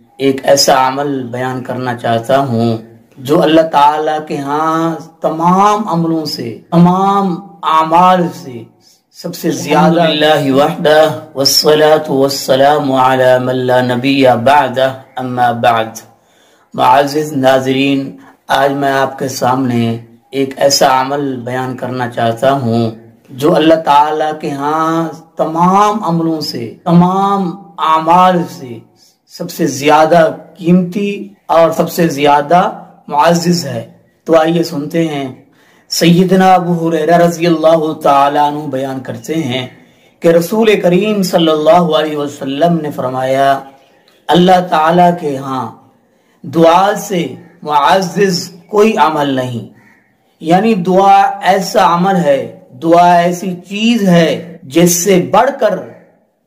ایک ایسا عمل بیان کرنا چاہتا ہوں جو اللہ تعالیٰ کے ہاں تمام عملوں سے، تمام اعمال سے سب سے زیادہ اللہ وحدہ والصلاة والسلام علی من لا نبی بعدہ اما بعد۔ معزز ناظرین، آج میں آپ کے سامنے ایک ایسا عمل بیان کرنا چاہتا ہوں جو اللہ تعالیٰ کے ہاں تمام عملوں سے، تمام اعمال سے سب سے زیادہ قیمتی اور سب سے زیادہ معزز ہے۔ تو آئیے سنتے ہیں۔ سیدنا ابو ہریرہ رضی اللہ تعالیٰ عنہ بیان کرتے ہیں کہ رسول کریم صلی اللہ علیہ وسلم نے فرمایا، اللہ تعالیٰ کے ہاں دعا سے معزز کوئی عمل نہیں، یعنی دعا ایسا عمل ہے، دعا ایسی چیز ہے جس سے بڑھ کر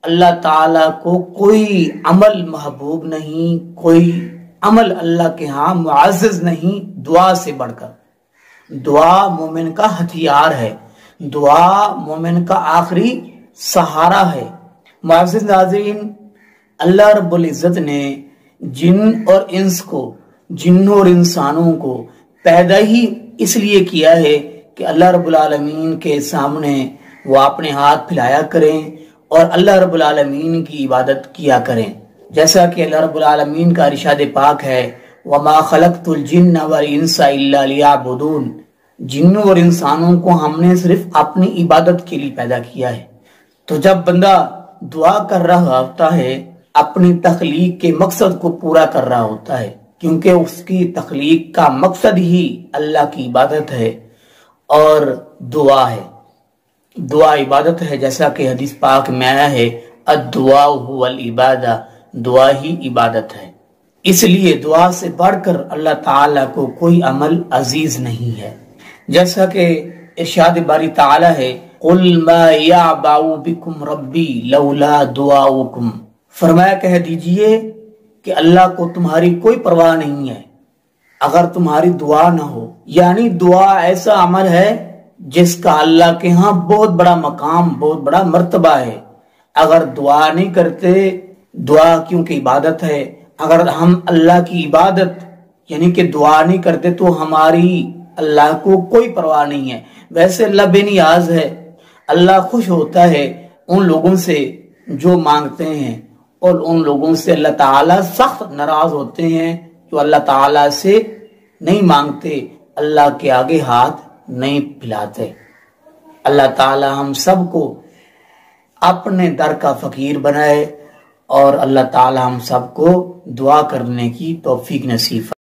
اللہ تعالیٰ کو کوئی عمل محبوب نہیں، کوئی عمل اللہ کے ہاں معزز نہیں دعا سے بڑھ کر۔ دعا مومن کا ہتھیار ہے، دعا مومن کا آخری سہارا ہے۔ معزز ناظرین، اللہ رب العزت نے جن اور انس کو، جنوں اور انسانوں کو پیدا ہی اس لیے کیا ہے کہ اللہ رب العالمین کے سامنے وہ اپنے ہاتھ پھیلایا کریں اور اللہ رب العالمین کی عبادت کیا کریں، جیسا کہ اللہ رب العالمین کا ارشاد پاک ہے، وَمَا خَلَقْتُ الْجِنَّ وَالْإِنسَ إِلَّا لِيَعْبُدُونَ۔ جنوں اور انسانوں کو ہم نے صرف اپنی عبادت کے لیے پیدا کیا ہے۔ تو جب بندہ دعا کر رہا ہوتا ہے، اپنی تخلیق کے مقصد کو پورا کر رہا ہوتا ہے، کیونکہ اس کی تخلیق کا مقصد ہی اللہ کی عبادت ہے اور دعا ہے۔ دعا عبادت ہے، جیسا کہ حدیث پاک میں آیا ہے، الدعاء هو العبادہ، دعا ہی عبادت ہے۔ اس لیے دعا سے بڑھ کر اللہ تعالیٰ کو کوئی عمل عزیز نہیں ہے، جیسا کہ ارشاد باری تعالیٰ ہے، قُلْ مَا يَعْبَعُ بِكُمْ رَبِّي لَوْلَا دُعَاؤُكُمْ۔ فرمایا کہہ دیجئے کہ اللہ کو تمہاری کوئی پرواہ نہیں ہے اگر تمہاری دعا نہ ہو، یعنی دعا ایسا عمل ہے جس کا اللہ کے ہاں بہت بڑا مقام، بہت بڑا مرتبہ ہے۔ اگر دعا نہیں کرتے، دعا کیونکہ عبادت ہے، اگر ہم اللہ کی عبادت یعنی کہ دعا نہیں کرتے تو ہماری اللہ کو کوئی پرواہ نہیں ہے۔ ویسے اللہ بے نیاز ہے، اللہ خوش ہوتا ہے ان لوگوں سے جو مانگتے ہیں، اور ان لوگوں سے اللہ تعالیٰ سخت ناراض ہوتے ہیں جو اللہ تعالیٰ سے نہیں مانگتے، اللہ کے آگے ہاتھ نہیں پھیلاتے۔ اللہ تعالیٰ ہم سب کو اپنے در کا فقیر بنائے اور اللہ تعالیٰ ہم سب کو دعا کرنے کی توفیق نصیب فرمائے۔